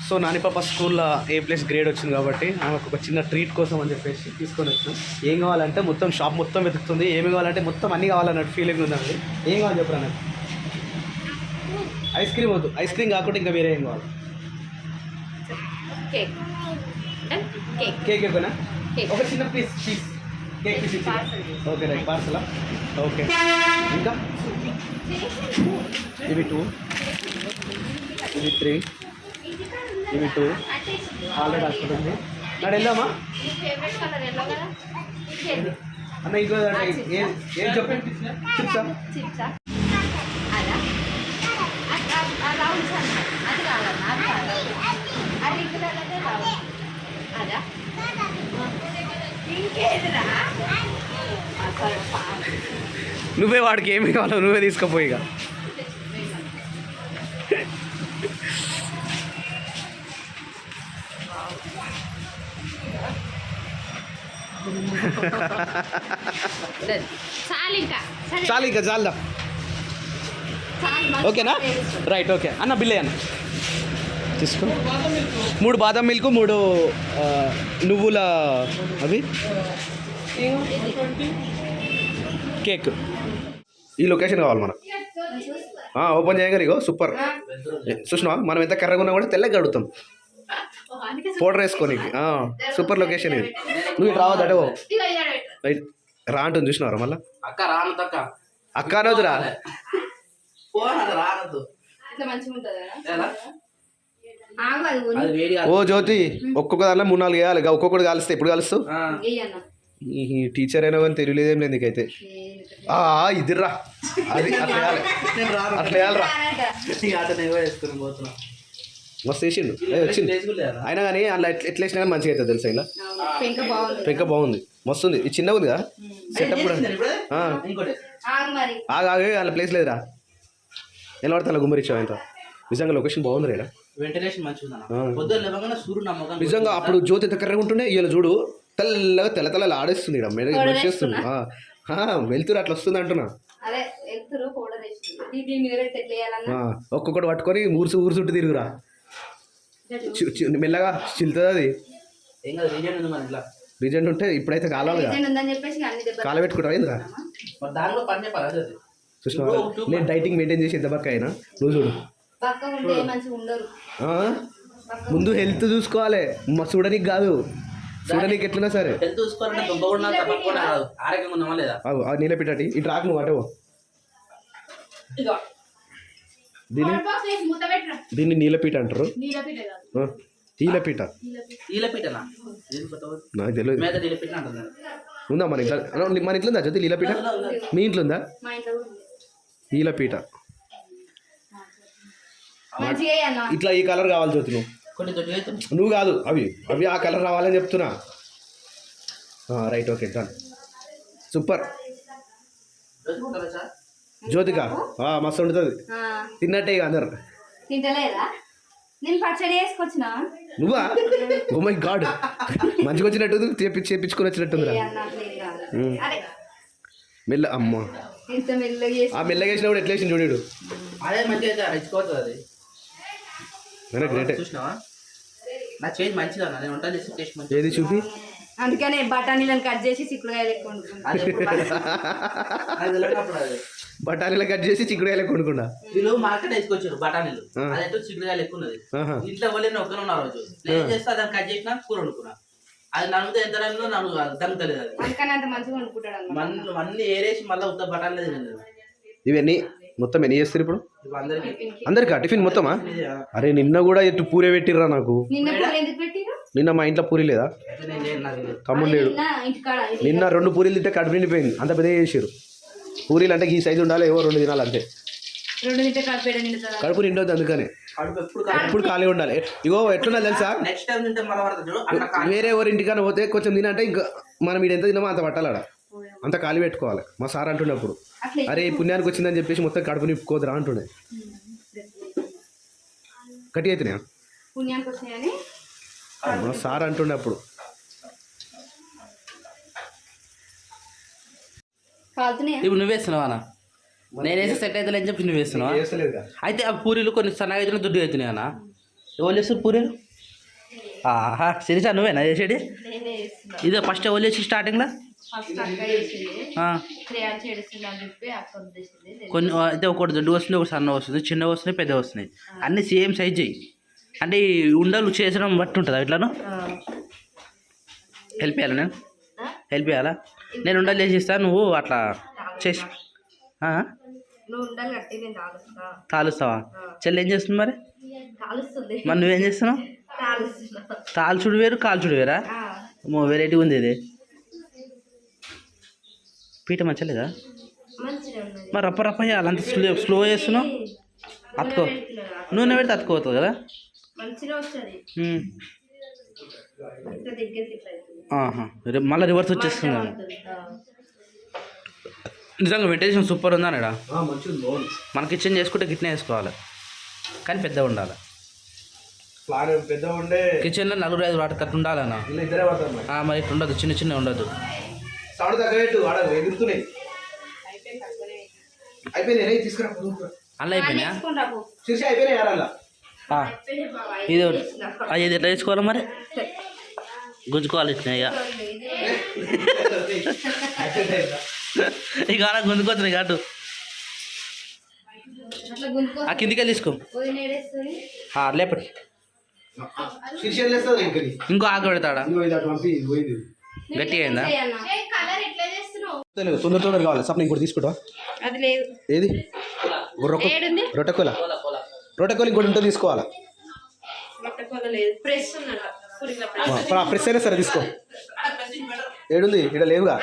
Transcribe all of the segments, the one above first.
So Nani పాప స్కూల్లో A+ grade వచ్చింది కాబట్టి ఆమెకు ఒక చిన్న ట్రీట్ కోసం అని చెప్పేసి తీసుకొని వచ్చాం. ఏం కావాలంటే మొత్తం షాప్ మొత్తం వెతుకుతుంది. ఏమి కావాలంటే మొత్తం అన్నీ కావాలన్నట్టు ఫీలింగ్ ఉందండి. ఏం కావాలి చెప్పరా నాకు? ఐస్ క్రీమ్ వద్దు, ఐస్ క్రీమ్ కాకుండా ఇంకా వేరే ఏం కావాలి? కేక్ ఎక్కువనా? ఒక చిన్న piece cake piece. Okay right, పార్సలా? ఓకే. ఇంకా ఇవి 2, ఇవి 3, ఇవి 2 ఆల్రెడీ వస్తుంది. నాడు వెళ్దామా అన్న? ఇంకో ఏం చెప్పండి. చిప్సా? నువ్వే వాడికి ఏమి కావాలో నువ్వే తీసుకుపోయి. ఇక చాలు, ఇంకా చాలుదా? ఓకేనా? రైట్, ఓకే అన్న. బిల్లే అన్న తీసుకో. 3 బాదం మిల్క్, 3 నువ్వుల అవి కేక్. ఈ లొకేషన్ కావాలి మనకు. ఓపెన్ చేయగా ఇగో సూపర్. చూసినావా మనం ఎంత కర్రగా ఉన్నా కూడా తెల్లగా అడుగుతాం పౌడర్ వేసుకోనికి. సూపర్ లొకేషన్ ఇది. నువ్వు ఇటు రావద్దు, అటే రైట్ రా అంటుంది. చూసినావరా మళ్ళీ? అక్క అనొద్దురా. ఓ జ్యోతి, ఒక్కొక్క దాంట్లో 3-4 వేయాలి. ఒక్కొక్కటి కాలిస్తే ఎప్పుడు కలుస్తావు? ఈ టీచర్ అయినా కానీ తెలియలేదేం లేదు నీకైతే. ఇదిరా, అది అట్లా వేయాలి, అట్లా వేయాలరా. మస్తు వేసిండు, వచ్చింది. అయినా కానీ అందులో ఎట్లా వేసినా కానీ మంచిగా అవుతుంది తెలుసా. ఇలా పెంక బాగుంది, మస్తు ఉంది. ఇది చిన్నగా ఉంది కదా సెటప్ కూడా. ఆగే అందులో ప్లేస్ లేదురా. ఎలా పడితే అలా గుమ్మరిచ్చావు. ఇంత నిజంగా లొకేషన్ బాగుంది రేడా. నిజంగా అప్పుడు జ్యోతి ఎంత కర్రగా ఉంటుండే, ఇవాళ చూడు తెల్లగా తెల్ల ఆడేస్తుంది. ఇక్కడ మెరిచేస్తుంది. వెళ్తురు అట్లా వస్తుంది అంటున్నా. ఒక్కొక్కటి పట్టుకొని ఊరుసుంటూ తిరుగురా. మెల్లగా చిల్తుంది అది. రీజెంట్ ఉంటే ఇప్పుడైతే కాలాలి కాలబెట్టుకుంటావు. ఏందిరా చూసినా? నేను డైటింగ్ మెయింటైన్ చేసి ఎంత బక్క అయినా నువ్వు చూడు. ముందు హెల్త్ చూసుకోవాలి, చూడడానికి కాదు. చూడడానికి ఎట్లున్నా సరే నీలపిట్టి ఇటు రాకు నువ్వు. అటేవో దీన్ని నీలపీట అంటారు. ఈలపీట నాకు తెలియదు. ఉందా మన ఇంట్లో? మన ఇంట్లో ఉందా జ్యోతి ఈలపీట? మీ ఇంట్లో ఉందా ఈలపీట? ఇట్లా ఈ కలర్ కావాలి జ్యోతి. నువ్వు కాదు, అవి ఆ కలర్ రావాలని చెప్తున్నా. Right, okay done, super. Jyothika మస్తు ఉంటుంది. తిన్నట్టే ఇక అందరు. నువ్వా? ఓ మై గాడ్, మంచిగా వచ్చినట్టు చేపించుకొని వచ్చినట్టుందిరా. మెల్ల అమ్మ మెల్లగా వేసినా కూడా ఎట్లా వేసింది చూడు. ఏది చూపి. అందుకనే బఠానీలను కట్ చేసి చిక్కుడుకాయలు బఠానీలు కట్ చేసి చిక్కుడుకాయలు కొనుక్కున్నా. వీళ్ళు మార్కెట్ వేసుకొచ్చారు బఠానీలు, అదైతే చిక్కుడుకాయలు ఎక్కువ ఉన్నది. ఇంట్లో వాళ్ళని ఒక్కరు ఉన్నారు రోజు ఏం చేస్తా దాన్ని కట్ చేసినా కూర వండుకున్నా. అది నన్ను ఎంత నన్ను తగ్గుతలేదు. అది అన్ని ఏరేసి మళ్ళీ ఉత్త బఠానీలు తినలేదు. ఇవన్నీ మొత్తం ఎన్ని చేస్తారు ఇప్పుడు అందరికా టిఫిన్ మొత్తమా? అరే నిన్న కూడా ఎట్టు పూరే పెట్టిర్రా నాకు. నిన్న మా ఇంట్లో పూరి లేదా? తమ్ముడు లేడు. నిన్న 2 పూరీలు తింటే కడుపు నిండిపోయింది. అంత పెద్ద చేసారు. పూరీలు అంటే ఈ సైజు ఉండాలి, ఏవో 2 తినాలి అంతే. కడుపు నిండొద్దు, అందుకని ఎప్పుడు ఖాళీ ఉండాలి. ఇగో ఎట్లున్నా తెలుసా, వేరే ఎవరి ఇంటికన్నా పోతే కొంచెం తినంటే ఇంకా మనం ఇది ఎంత తిన్నామో అంత పట్టాలడ, అంత ఖాళీ పెట్టుకోవాలి. మా సార్ అంటున్నప్పుడు అరే పుణ్యానికి వచ్చిందని చెప్పేసి మొత్తం కడుపు నింపుకోదురా అంటుండే. గట్టి అవుతున్నాయా మా సార్ అంటుండే అప్పుడు. ఇప్పుడు నువ్వేస్తున్నావా? నేనేసి సెట్ అవుతుంది అని చెప్పి నువ్వేస్తున్నావా? అయితే ఆ పూరీలు కొన్ని సన్నగా అయితే దుడ్డు అవుతున్నాయి అన్న. ఎవరు చేస్తారు పూరీలు? ఆహా సిరిసా నువ్వేనా చేసేది? నేనే చేస్తున్నా. ఇదే ఫస్ట్ ఎవరు చేసి స్టార్టింగ్లో? ఫస్ట్ అక్క చేసింది. క్రియాలు చేస్తుంది అని చెప్పి అక్క ఉద్దేశింది. కొన్ని అయితే ఒకటి దొడ్డు వస్తుంది, ఒకటి సన్న వస్తుంది, చిన్న వస్తున్నాయి, పెద్ద వస్తున్నాయి. అన్నీ సేమ్ సైజ్ చేయి. అంటే ఈ ఉండలు చేసడం బట్టి ఉంటుందా ఇట్లాను? హెల్ప్ చేయాలా నేను? హెల్ప్ చేయాలా? నేను ఉండలు చేసి ఇస్తాను, నువ్వు అట్లా చేసి నువ్వు ఉండాలి కట్టి నేను తాగుతా. తాలుస్తావా? చెల్లి ఏం చేస్తుంది మరి? కాలుస్తుంది. మరి నువ్వేం చేస్తున్నావు? కాలుస్తున్నా. తాల్చుడు వేరు కాల్చుడు వేరా? వెరైటీ ఉంది ఇది. పీట మంచలేదా? మంచిగా ఉన్నది. మరి రప్ప రప్ప చేయాలి, అంత స్లో చేస్తున్నావు. అతుకో, నూనె పెడితే అతుకోతుంది కదా. మంచిగా వస్తుంది. ఇట్లా దగ్గరికి ఇట్లా అవుతుంది. మళ్ళీ రివర్స్ వచ్చేస్తుంది. నిజంగా వెంటేషన్ సూపర్ ఉందా? మన కిచెన్ చేసుకుంటే గిట్నే వేసుకోవాలి, కానీ పెద్దగా ఉండాలి. పెద్దగా ఉండే కిచెన్లో 4-5 వాటి తట్టు ఉండాలన్నా. ఇద్దరే పడతారు మరి ఇట్లా ఉండదు, చిన్న చిన్న ఉండదు. సౌండ్ తగ్గట్టు ఆడదు, ఎగురుతున్నాయి. అయిపోయినాయి, తీసుకురా. అలా అయిపోయినా శిర్ష అయిపోయినాయి అలా. ఇది ఇది ఎట్లా వేసుకోవాలి మరి? గుంజుకోవాలి ఇట్లా ఇక అలా గుంజుకోవచ్చు ఇక అటు ఆ కిందికి వెళ్ళి తీసుకో. లేపటి ఇంకో ఆకు పెడతాడా? గట్టిగా అయిందా? తొందర తొందర కావాలి. సప్న ఇంకోటి తీసుకుంటా. అది లేదు. ఏది? రొట్టెకోల. రొట్టెకోల ఇంకోటి ఉంటే తీసుకోవాలా? ప్రెస్ అయినా సరే తీసుకో. ఏడుంది? ఇక్కడ లేవుగా.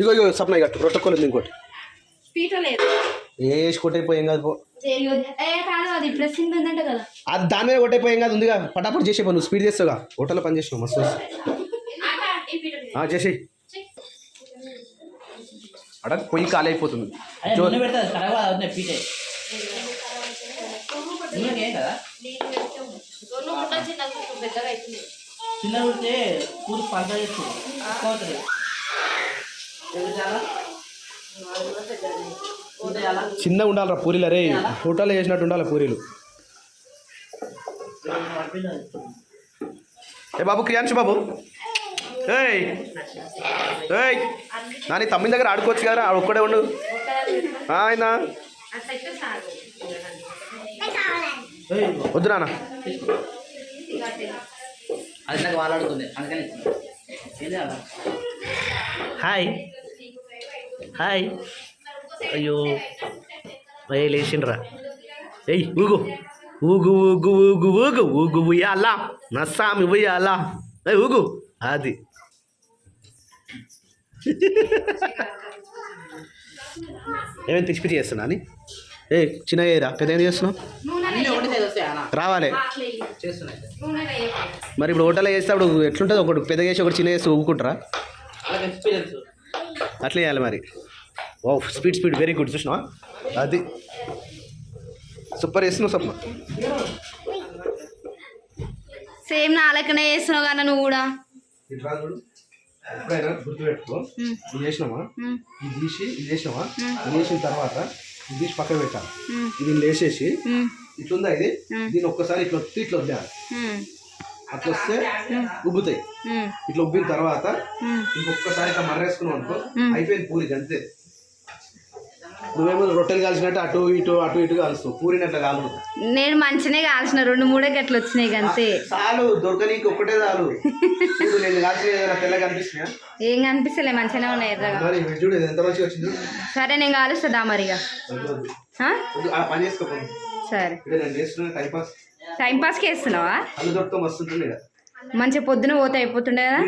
ఇగో ఇగో సప్న ఇక రొట్టెకోల ఉంది ఇంకోటి. వేసి కొట్టయిపోయాం కాదు. అది దాని మీద కొట్టయిపోయాం కాదు, ఉందిగా. పటాపట్ చేసే పని, నువ్వు స్పీడ్ చేస్తావుగా. హోటల్లో పని చేసినావు మస్తు. చేసేయి. అక్కడ పొయ్యి ఖాళీ అయిపోతుంది. చిన్నగా ఉండాలిరా పూరీలు. అరే హోటల్లో చేసినట్టు ఉండాలి పూరీలు. ఏ బాబు, క్రియాంశ్ బాబు, ఏయ్ ఏయ్ నాని తమ్మిన దగ్గర ఆడుకోవచ్చు కదా, ఒక్కడే ఉండు. ఆయన వద్దు నాన్న. అది నాకు వాళ్ళు అడుగుతుంది అందుకని. Hi hi. అయ్యో లేచిండ్రా. ఏయ్ ఊగు ఊగు ఊగు ఊగు ఊగు ఊగు ఉయ్యాలా నా సామి ఉయ్యాలా. ఊగు. అది ఏమైనా పిచ్చి పిచ్చి చేస్తున్నా అని. ఏ చిన్న ఏరా పెద్ద ఏం చేస్తున్నావు? రావాలి మరి. ఇప్పుడు హోటల్లో చేస్తే అప్పుడు ఎట్లుంటుంది? ఒకటి పెద్ద చేసి ఒకటి చిన్న చేసి ఊపుకుంటారా? అట్లా చేయాలి మరి. ఓ స్పీడ్ స్పీడ్ వెరీ గుడ్. చూసినావా? అది సూపర్ చేస్తున్నావు సప్న. సేమ్ నా లెక్కనే చేస్తున్నావు కదా నువ్వు కూడా. ఎప్పుడైనా గుర్తుపెట్టుకో, ఇది చేసినామా, ఇది తీసి ఇది చేసినామా, ఇది చేసిన తర్వాత ఇది తీసి పక్కన పెట్టాలి. ఇది లేసేసి ఇట్లుందా ఇది, దీన్ని ఒక్కసారి ఇట్లా వస్తే ఇట్లా వద్దాలి. అట్లా వస్తే ఉబ్బుతాయి. ఇట్లా ఉబ్బిన తర్వాత ఇంకొకసారి ఇట్లా మర్రేసుకున్నావు అనుకో, అయిపోయింది పూరి. అంతే. నువ్వేమో రొట్టెలు కాల్చినట్టు అటు ఇటు అటు ఇటు కాలుస్తావు, పూరిని అట్లా కాలు. నేను మంచినే కాల్చిన 2-3 గట్లు వచ్చినాయి అంతే. చాలు, దొరకనీకి ఒక్కటే చాలు. నేను కాల్చిన తెల్లగా కనిపిస్తున్నా? ఏం కనిపిస్తలే, మంచిగానే ఉన్నాయి ఎర్రగా. చూడు ఎంత మంచిగా వచ్చింది. సరే నేను కాలుస్తుందా మరిగా. పని చేసుకోండి. సరే టైం పాస్కి వేస్తున్నావా? అల్లు దొరుకుతాం వస్తుంటుంది. మంచిగా పొద్దున పోతే అయిపోతుండే కదా.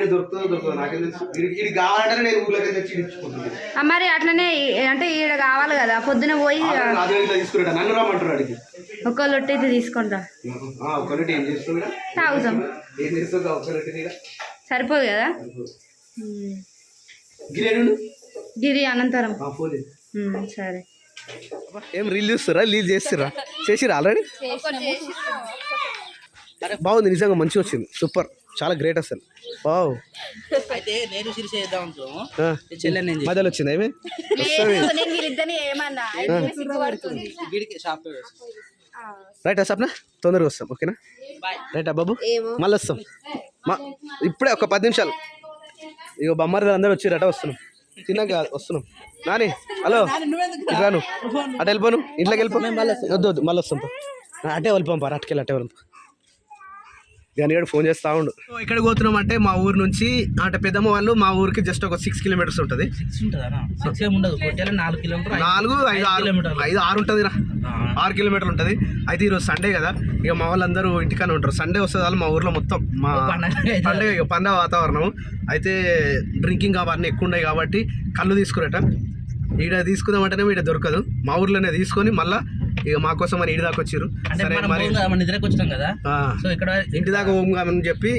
మరి అట్లనే అంటే ఈడ కావాలి కదా, పొద్దున పోయి ఒక లొట్టి అయితే తీసుకుంటా. తాగుతాం, సరిపోదు కదా. గిరి అనంతరం. సరే. ఏం రీల్ చూస్తారా? రీల్ చేస్తారా? చేసిరా ఆల్రెడీ? బాగుంది, నిజంగా మంచిగా వచ్చింది. సూపర్, చాలా గ్రేట్ అసలు. బావ్. అయితే నేను శిరీష చేద్దాం అనుకున్నాము, మధ్యలో వచ్చింది. ఏమి రైట్ సప్న తొందరగా వస్తాం ఓకేనా రైట్ బాబు మళ్ళీ వస్తాం ఇప్పుడే ఒక 10 నిమిషాలు ఇక బొమ్మలు అందరూ వచ్చిరట వస్తున్నాం తిన్నాక వస్తున్నాం నాని హలో రాను అటు వెళ్ళిపోను ఇంట్లోకి వెళ్ళిపోను వద్దు మళ్ళీ వస్తాం అటే వెళ్ళిపోం పారు అటుకెళ్ళి అటే వెళ్ళిపో దాని కూడా ఫోన్ చేస్తా ఉండు ఎక్కడికి పోతున్నాం అంటే మా ఊరు నుంచి అంటే పెద్దమ్మ వాళ్ళు మా ఊరికి జస్ట్ ఒక 6 కిలోమీటర్స్ ఉంటుంది 4-5-6 ఉంటుంది 6 కిలోమీటర్లు ఉంటుంది అయితే ఈరోజు సండే కదా ఇక మా వాళ్ళందరూ ఇంటికనే ఉంటారు సండే వస్తుంది వాళ్ళు మా ఊర్లో మొత్తం మా పండుగ ఇక పండుగ వాతావరణం అయితే డ్రింకింగ్ అవన్నీ ఎక్కువ ఉన్నాయి కాబట్టి కళ్ళు తీసుకురట ఈడ తీసుకుందామంటేనే ఈడ దొరకదు మా ఊర్లోనే తీసుకొని మళ్ళీ ఇక మా కోసం అని ఇంటి దాకా వచ్చారు సరే మరి వచ్చినాం కదా సో ఇక్కడ ఇంటి దాకా ఓంగా అని చెప్పి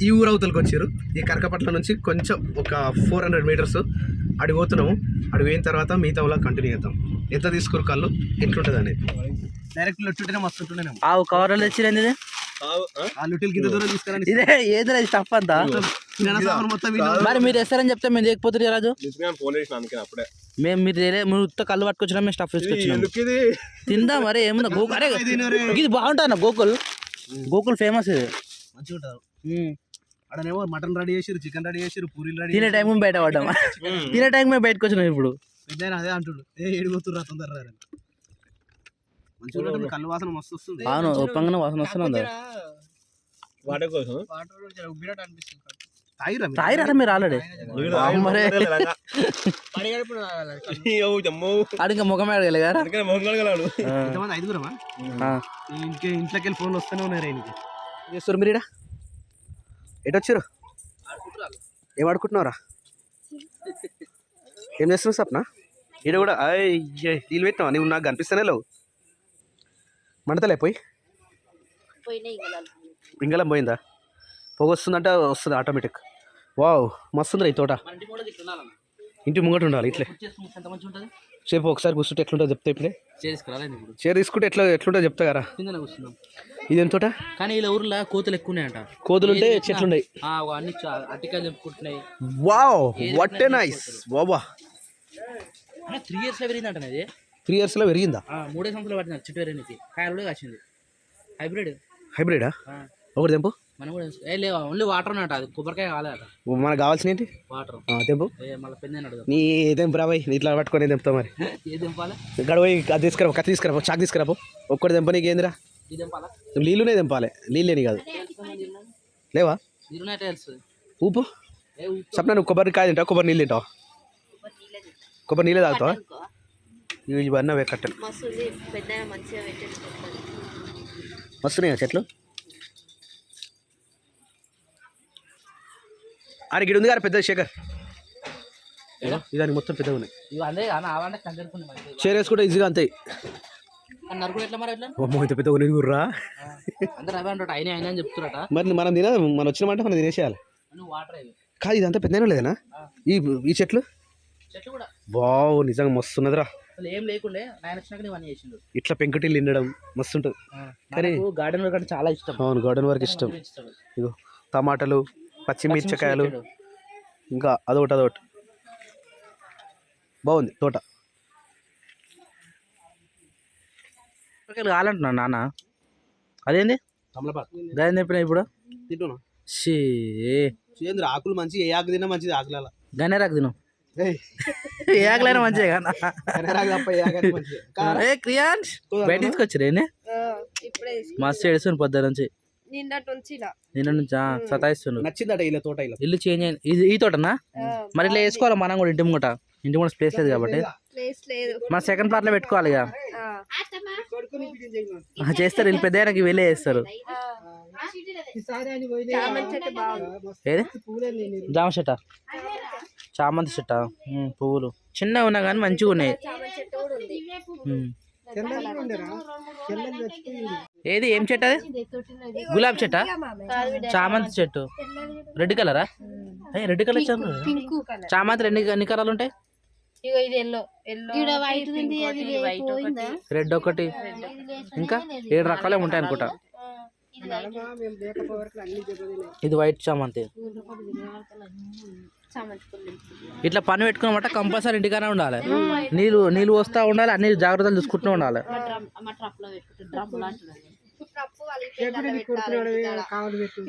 ఈ ఊరు అవతలకి వచ్చారు ఈ కరకపట్ల నుంచి కొంచెం ఒక 400 మీటర్స్ అడిగి పోతున్నాము అడిగి పోయిన తర్వాత మిగతా వాళ్ళకి కంటిన్యూ చేద్దాం ఎంత తీసుకురు కళ్ళు ఎట్లుంటుంది అనేది డైరెక్ట్ లొట్టుంటేనే మస్తు ఉంటుండే కవర్లు తెచ్చిరండి ఆ లుటిల్ కింద దూరం తీసుకురండి ఇదే ఏదో స్టఫ్ అంతా మొత్తం మరి మీరు వేస్తారని చెప్తే మేము లేకపోతే రాజు మేము మీరు ఉత్త కళ్ళు పట్టుకొచ్చినా మేము స్టఫ్ తీసుకొచ్చినాం తిందా మరి ఏముందా గోకుల్ అరే ఇది బాగుంటుంది గోకుల్ ఫేమస్ ఇది మంచిగా ఉంటుంది అక్కడనేమో మటన్ రెడీ చేసిరు చికెన్ రెడీ చేసిరు పూరీలు రెడీ తినే టైం బయట పడ్డాం తినే టైం మేము బయటకు వచ్చినాం ఇప్పుడు పెద్ద అదే అంటుడు ఏడిపోతుర్రా తొందరగా మంచిగా కళ్ళు వాసన మస్తు వస్తుంది అవును ఉప్పంగా వాసన వస్తుంది తాగిరా మీరు ఆల్రెడీ అడిగా ముఖమే అడగలే కదా ఐదుగురమా ఇంట్లోకి వెళ్ళి ఫోన్లు వస్తూనే ఉన్నాయి రైనికి చేస్తారు మీరీడా ఎటు వచ్చారు ఏం ఆడుకుంటున్నారా ఏం చేస్తున్నావు సప్న ఈడ కూడా నీళ్ళు పెట్టినావా నువ్వు నాకు కనిపిస్తానే లేవు మంటతలే పోయి ఇంగళం పోయిందా పొగ వస్తుందంటే వస్తుంది ఆటోమేటిక్ వావ్ మస్తుందిరా ఈ తోట ఇంటి ముంగట ఉండాలి ఇట్లే సేపు ఒకసారి కూర్చుంటే ఎట్లుంటుందో చెప్తే ఇప్పుడే చైర్ తీసుకుంటే ఎట్లుంటుందో చెప్తా కదా ఇదేం తోట కానీ ఇలా ఊర్లో కోతులు ఎక్కువ ఉన్నాయంట కోతులు ఉంటే చెట్లు ఉన్నాయి అన్ని అట్టికాయలు చెప్పుకుంటున్నాయి వావ్ వాట్ ఏ నైస్ బాబా 3 years లో పెరిగిందంట ఇది 3 years లో పెరిగిందా 3 సంవత్సరాలు పట్టింది చెట్టు పెరిగింది కాయలు కూడా కాసింది హైబ్రిడా ఒకటి తెంపు మనం కూడా లేవా ఓన్లీ వాటర్ ఉన్నట అది కొబ్బరికాయ కాలేదట మనకు కావాల్సిన ఏంటి వాటర్ తెంపు మళ్ళీ పెన్ను అడుగు నీ తెంపు రాబాయి నీ ఇట్లా పట్టుకొని తెంపుతా మరి ఏ తెంపాలి ఇక్కడ పోయి అది తీసుకురా కత్తి తీసుకురా చాక్ తీసుకురాపో ఒక్కటి తెంప నీకు ఏందిరా నీళ్ళునే తెంపాలి నీళ్ళేని కాదు లేవా ఊపు సప్న నువ్వు కొబ్బరికాయ తింటావు కొబ్బరి నీళ్ళు తింటావా కొబ్బరి నీళ్ళే తాగుతావా ఇవన్నీ అవే కట్టలు మస్తున్నాయా చెట్లు అరే గిడి ఉంది కదా పెద్ద శేఖర్ ఇదానికి మొత్తం పెద్దగా ఉన్నాయి షేర్ వేసుకుంటే ఈజీగా అంతే ఇంత పెద్దగా నిరుగుర్రా మరి మనం తిన మనం వచ్చినామంటే మనం తినేసేయాలి కాదు ఇదంతా పెద్దగా లేదనా ఈ చెట్లు బావు నిజంగా మస్తు ఉన్నదిరా ఏం లేకుండే ఆయన వచ్చినాక ఇవన్నీ చేసిండు ఇట్లా పెంకుటిల్లు నిండడం మస్తు ఉంటుంది కానీ గార్డెన్ వర్క్ అంటే చాలా ఇష్టం అవును గార్డెన్ వర్క్ ఇష్టం ఇగో టమాటాలు పచ్చిమిర్చికాయలు ఇంకా అదొకటి బాగుంది తోట కావాలంటున్నా నాన్న అదేంది దాని చెప్పిన ఇప్పుడు తింటున్నా చేంద్ర ఆకులు మంచి ఏ ఆకు తిన్నా మంచిది ఆకుల గన్నేరాకు తిను ఏ ఆకులైనా మంచిదే కదా క్రియాన్స్ బయట తీసుకొచ్చారు మస్తు ఏడుస్తుంది పొద్దు నుంచి నిన్న నుంచి సతాయిస్తుండ్రు నచ్చిందట ఇలా తోట ఇల్లు చేంజ్ అయింది ఈ తోటనా మరి ఇట్లా వేసుకోవాలి మనం కూడా ఇంటి ముంగట ప్లేస్ లేదు కాబట్టి మన సెకండ్ ఫ్లోర్ లో పెట్టుకోవాలి ఇక చేస్తారు వీళ్ళు పెద్ద వెళ్ళే చేస్తారు ఏది జామ చెట్ట చామంతి చెట్ట పువ్వులు చిన్నగా ఉన్నా కానీ మంచిగా ఉన్నాయి ఏది ఏం చెట్టు అది గులాబీ చెట్ట చామంతి చెట్టు రెడ్ కలరా రెడ్ కలర్ చామంతి ఎన్ని కలర్లు ఉంటాయి రెడ్ ఒకటి ఇంకా 7 రకాలే ఉంటాయి అనుకుంటా ఇది వైట్ చామంతి. ఇట్లా పని పెట్టుకున్నమాట కంపల్సరీ ఇంటికానే ఉండాలి. నీళ్ళు వస్తూ ఉండాలి, అన్ని జాగ్రత్తలు చూసుకుంటూ ఉండాలి.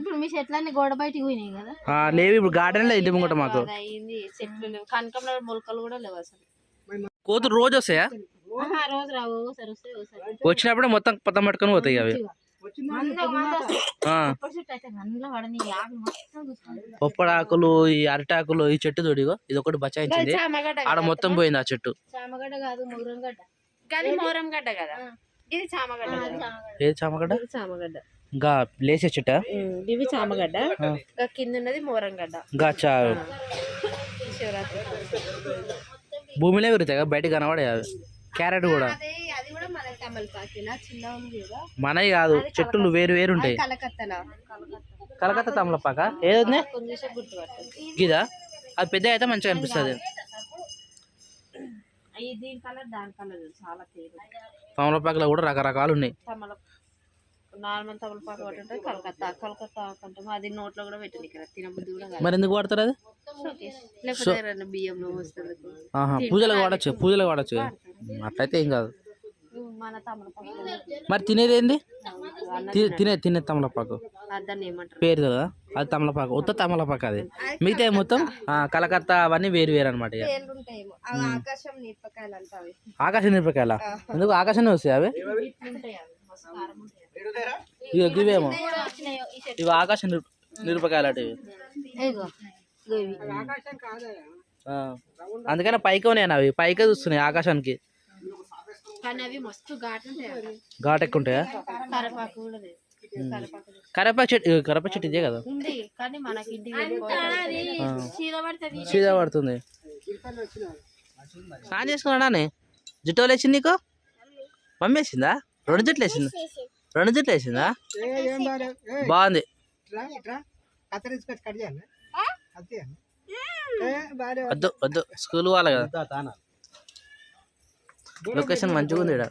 ఇప్పుడు మీ చెట్లన్నీ గోడ బయటికి పోయినాయి కదా. లేవు ఇప్పుడు గార్డెన్ లో ఇంటి ముంగట మాకు చెట్లు లేవు, కనకంలో మొలకలు కూడా లేవు అసలు. కోతులు రోజు వస్తాయా? రోజు రావు, ఒకసారి వస్తాయి ఒకసారి. వచ్చినప్పుడే మొత్తం పత్తం పట్టుకొని పోతాయి అవి. పొప్పడాకులు, ఈ అరటాకులు, ఈ చెట్టు తోడిగో ఇది ఒకటి బచాయించింది, ఆడ మొత్తం పోయింది ఆ చెట్టు. చామగడ్డ కాదు, మోరంగడ్డ. అది మోరంగడ్డ కదా, ఇది చామగడ్డ. ఏది చామగడ్డ? చామగడ్డ ఇంకా లేసే చెట్ట. ఇవి చామగడ్డ, కింద ఉన్నది మోరంగడ్డ. గచ్చా శివరాత్రి భూమిలో పెరుగుతాయి, బయట కనబడే అవి. క్యారెట్ కూడా మనవి కాదు, చెట్టులు వేరు వేరు ఉంటాయి. కలకత్తా తమలపాక ఏది గిదా? అది పెద్ద అయితే మంచిగా అనిపిస్తుంది. తమలపాకలో కూడా రకరకాలు ఉన్నాయి. నార్మల్ తమలపాకు పట్టుంటే కలకత్తా కంటే అది నోట్లో కూడా పెట్టండి, ఇక్కడ తినబుద్ధి కూడా. మరి ఎందుకు వాడతారు అది? లేకపోతే బియ్యంలో వస్తుంది. పూజలకు వాడచ్చు. అట్లయితే ఏం కాదు. మన తమలపాకు మరి తినేది ఏంది? తినే తమలపాకు పేరు కదా, అది తమలపాకు, ఉత్త తమలపాకు అది. మిగతా మొత్తం కలకత్తా అవన్నీ వేరు వేరు అనమాట. ఆకాశ మిరపకాయల ఎందుకు ఆకాశమే వస్తాయి అవి? ఇవేమో ఇవి ఆకాశ మిరపకాయలు అటు. అందుకనే పైకి ఉన్నాయి అవి, పైకే చూస్తున్నాయి ఆకాశానికి. ఘాట్ ఎక్కువ ఉంటాయా? కరేపాకు చెట్టు ఇదే కదా, సీదా పడుతుంది. స్నానం చేసుకున్నాడా? జుట్టు వేసింది నీకు? మమ్మీ వేసిందా? రెండు జుట్లు వేసిందా? బాగుంది. వద్దు స్కూల్ వాళ్ళ కదా. లొకేషన్ మంచిగా ఉంది ఇక్కడ.